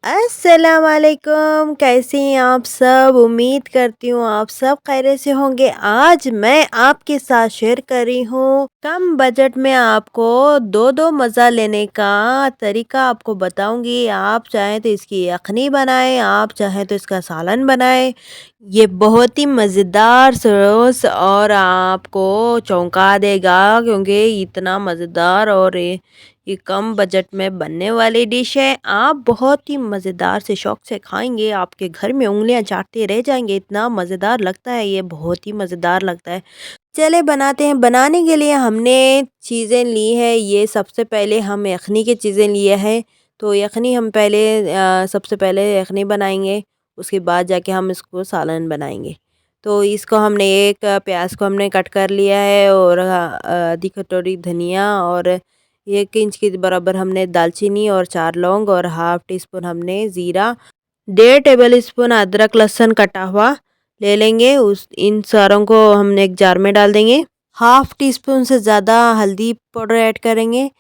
अस्सलाम वालेकुम, कैसे हैं आप सब। उम्मीद करती हूँ आप सब खैरियत से होंगे। आज मैं आपके साथ शेयर कर रही हूँ कम बजट में आपको दो दो मज़ा लेने का तरीका आपको बताऊंगी। आप चाहें तो इसकी यखनी बनाएं, आप चाहें तो इसका सालन बनाएं। ये बहुत ही मज़ेदार सॉस और आपको चौंका देगा, क्योंकि इतना मज़ेदार और ये कम बजट में बनने वाली डिश है। आप बहुत ही मज़ेदार से शौक से खाएंगे, आपके घर में उंगलियां चाटते रह जाएंगे, इतना मज़ेदार लगता है, ये बहुत ही मज़ेदार लगता है। चले बनाते हैं। बनाने के लिए हमने चीज़ें ली है, ये सबसे पहले हम यखनी की चीज़ें लिए हैं। तो यखनी हम पहले सबसे पहले यखनी बनाएंगे, उसके बाद जाके हम इसको सालन बनाएंगे। तो इसको हमने एक प्याज को हमने कट कर लिया है, और आधी कटोरी धनिया, और 1 इंच के बराबर हमने दालचीनी, और 4 लौंग, और हाफ़ टी स्पून हमने ज़ीरा, 1.5 टेबल स्पून अदरक लहसुन कटा हुआ ले लेंगे। उस इन सारों को हमने एक जार में डाल देंगे। हाफ़ टी स्पून से ज़्यादा हल्दी पाउडर ऐड करेंगे।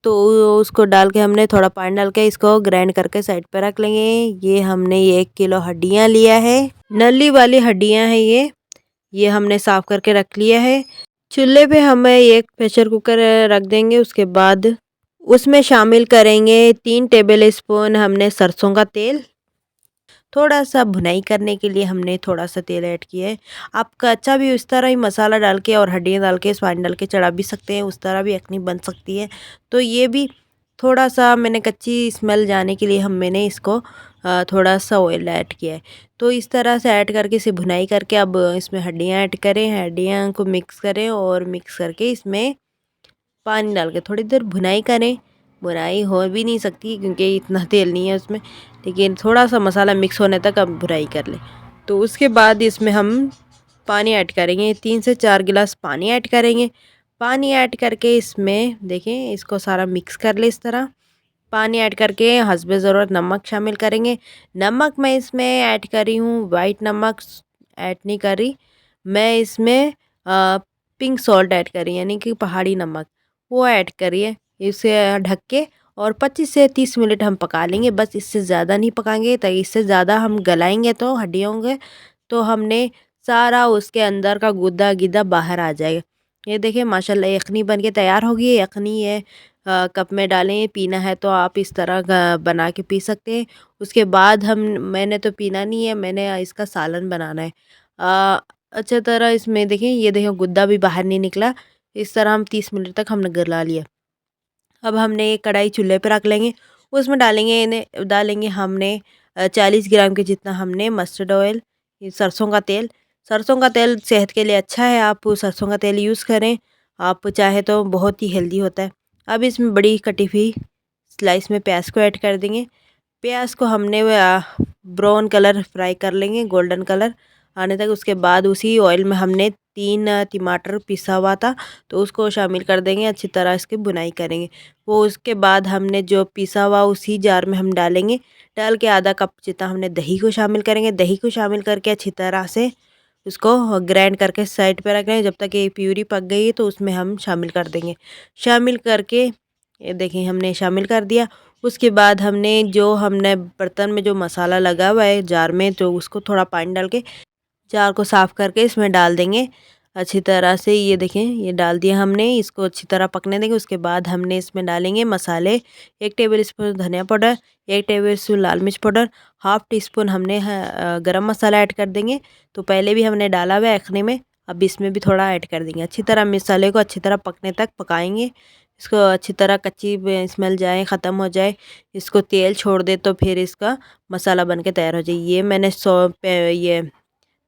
तो उसको डाल के हमने थोड़ा पानी डाल के इसको ग्राइंड करके साइड पे रख लेंगे। ये हमने 1 किलो हड्डियाँ लिया है, नली वाली हड्डियाँ हैं ये हमने साफ़ करके रख लिया है। चूल्हे पे हमें एक प्रेशर कुकर रख देंगे। उसके बाद उसमें शामिल करेंगे 3 टेबल स्पून हमने सरसों का तेल। थोड़ा सा भुनाई करने के लिए हमने थोड़ा सा तेल ऐड किया है। आप कच्चा भी इस तरह ही मसाला डाल के और हड्डियाँ डाल के स्वाद डाल के चढ़ा भी सकते हैं, उस तरह भी यखनी बन सकती है। तो ये भी थोड़ा सा मैंने कच्ची स्मेल जाने के लिए मैंने इसको थोड़ा सा ऑयल ऐड किया है। तो इस तरह से ऐड करके इसे भुनाई करके अब इसमें हड्डियाँ ऐड करें, हड्डियाँ को मिक्स करें, और मिक्स करके इसमें पानी डाल के थोड़ी देर भुनाई करें। भुनाई हो भी नहीं सकती क्योंकि इतना तेल नहीं है उसमें, लेकिन थोड़ा सा मसाला मिक्स होने तक हम भुनाई कर लें। तो उसके बाद इसमें हम पानी ऐड करेंगे, 3 से 4 गिलास पानी ऐड करेंगे। पानी ऐड करके इसमें देखें, इसको सारा मिक्स कर ले इस तरह। पानी ऐड करके हस्बे ज़रूरत नमक शामिल करेंगे। नमक मैं इसमें ऐड कर रही हूँ, वाइट नमक ऐड नहीं कर रही मैं इसमें, पिंक सॉल्ट ऐड करी, यानी कि पहाड़ी नमक, वो ऐड करिए। इसे ढक के और 25 से 30 मिनट हम पका लेंगे, बस इससे ज़्यादा नहीं पकाएंगे। तो इससे ज़्यादा हम गलाएंगे तो हड्डियों के, तो हमने सारा उसके अंदर का गुद्दा गिद्दा बाहर आ जाएगा। ये देखिए माशाल्लाह यखनी बन के तैयार होगी। यखनी है कप में डालें, पीना है तो आप इस तरह बना के पी सकते हैं। उसके बाद मैंने तो पीना नहीं है, मैंने इसका सालन बनाना है। अच्छा तरह इसमें देखें, ये देखो गुद्दा भी बाहर नहीं निकला। इस तरह हम 30 मिनट तक हमने गला लिया। अब हमने एक कढ़ाई चूल्हे पे रख लेंगे, उसमें डालेंगे हमने 40 ग्राम के जितना हमने मस्टर्ड ऑयल, ये सरसों का तेल। सरसों का तेल सेहत के लिए अच्छा है, आप सरसों का तेल यूज़ करें। आप चाहे तो बहुत ही हेल्दी होता है। अब इसमें बड़ी कटी हुई स्लाइस में प्याज को ऐड कर देंगे। प्याज को हमने ब्राउन कलर फ्राई कर लेंगे, गोल्डन कलर आने तक। उसके बाद उसी ऑयल में हमने 3 टमाटर पिसा हुआ था, तो उसको शामिल कर देंगे, अच्छी तरह इसकी भुनाई करेंगे। वो उसके बाद हमने जो पिसा हुआ उसी जार में हम डालेंगे। डाल के आधा कप जितना हमने दही को शामिल करेंगे। दही को शामिल करके अच्छी तरह से उसको ग्राइंड करके साइड पे रख लेंगे। जब तक ये प्यूरी पक गई है तो उसमें हम शामिल कर देंगे। शामिल करके ये देखिए हमने शामिल कर दिया। उसके बाद हमने बर्तन में जो मसाला लगा हुआ है जार में, तो उसको थोड़ा पानी डाल के जार को साफ़ करके इसमें डाल देंगे अच्छी तरह से। ये देखें, ये डाल दिया हमने, इसको अच्छी तरह पकने देंगे। उसके बाद हमने इसमें डालेंगे मसाले, 1 टेबल स्पून धनिया पाउडर, 1 टेबल स्पून लाल मिर्च पाउडर, हाफ़ टी स्पून हमने गरम मसाला ऐड कर देंगे। तो पहले भी हमने डाला हुआ है यखनी में, अब इसमें भी थोड़ा ऐड कर देंगे। अच्छी तरह मसाले को अच्छी तरह पकने तक पकाएंगे। इसको अच्छी तरह कच्ची स्मेल जाए, ख़त्म हो जाए, इसको तेल छोड़ दे, तो फिर इसका मसाला बन के तैयार हो जाए। ये मैंने ये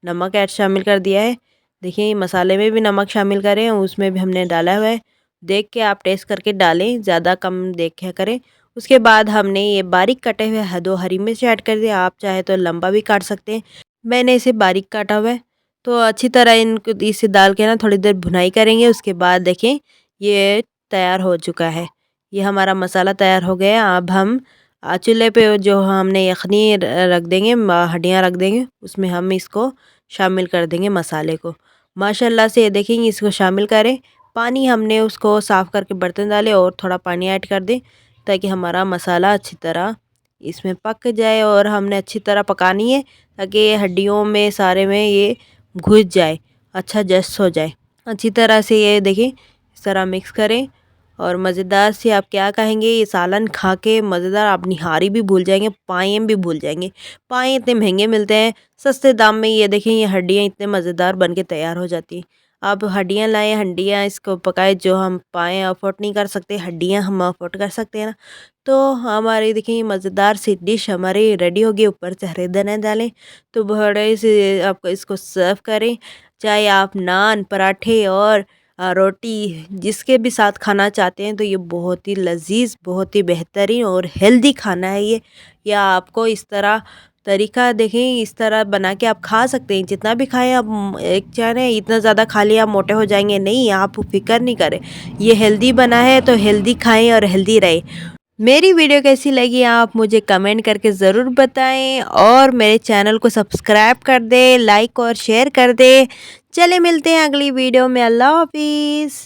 नमक ऐड शामिल कर दिया है। देखिए मसाले में भी नमक शामिल करें, उसमें भी हमने डाला हुआ है। देख के आप टेस्ट करके डालें, ज़्यादा कम देखे करें। उसके बाद हमने ये बारीक कटे हुए 2 हरी मिर्च ऐड कर दिया, आप चाहे तो लंबा भी काट सकते हैं, मैंने इसे बारीक काटा हुआ है। तो अच्छी तरह इनको इसे डाल के ना थोड़ी देर भुनाई करेंगे। उसके बाद देखें ये तैयार हो चुका है, ये हमारा मसाला तैयार हो गया। अब हम चूल्हे पे जो हमने यखनी रख देंगे, हड्डियाँ रख देंगे, उसमें हम इसको शामिल कर देंगे मसाले को। माशाल्लाह से ये देखेंगे, इसको शामिल करें। पानी हमने उसको साफ़ करके बर्तन डालें और थोड़ा पानी ऐड कर दें, ताकि हमारा मसाला अच्छी तरह इसमें पक जाए और हमने अच्छी तरह पकानी है ताकि ये हड्डियों में सारे में ये घुस जाए, अच्छा जस्ट हो जाए। अच्छी तरह से ये देखिए इस तरह मिक्स करें और मज़ेदार से आप क्या कहेंगे, ये सालन खा के मज़ेदार आप निहारी भी भूल जाएंगे, पाए भी भूल जाएंगे। पाए इतने महंगे मिलते हैं, सस्ते दाम में ये देखें ये हड्डियाँ इतने मज़ेदार बन के तैयार हो जाती हैं। आप हड्डियाँ लाएँ, हड्डियाँ इसको पकाए, जो हम पाए अफोर्ड नहीं कर सकते, हड्डियाँ हम अफोर्ड कर सकते हैं ना। तो हमारी देखिए ये मज़ेदार सी डिश हमारी रेडी होगी। ऊपर से हरे धनिया डालें तो बड़े से आपको इसको सर्व करें, चाहे आप नान, पराठे और रोटी जिसके भी साथ खाना चाहते हैं। तो ये बहुत ही लज़ीज़, बहुत ही बेहतरीन और हेल्दी खाना है ये। या आपको इस तरह तरीका देखें, इस तरह बना के आप खा सकते हैं। जितना भी खाएं आप, एक चाहे इतना ज़्यादा खा लिया आप मोटे हो जाएंगे, नहीं, आप फिक्र नहीं करें। ये हेल्दी बना है तो हेल्दी खाएं और हेल्दी रहें। मेरी वीडियो कैसी लगी आप मुझे कमेंट करके ज़रूर बताएं और मेरे चैनल को सब्सक्राइब कर दें, लाइक और शेयर कर दें। चले मिलते हैं अगली वीडियो में। अल्लाह हाफिज़।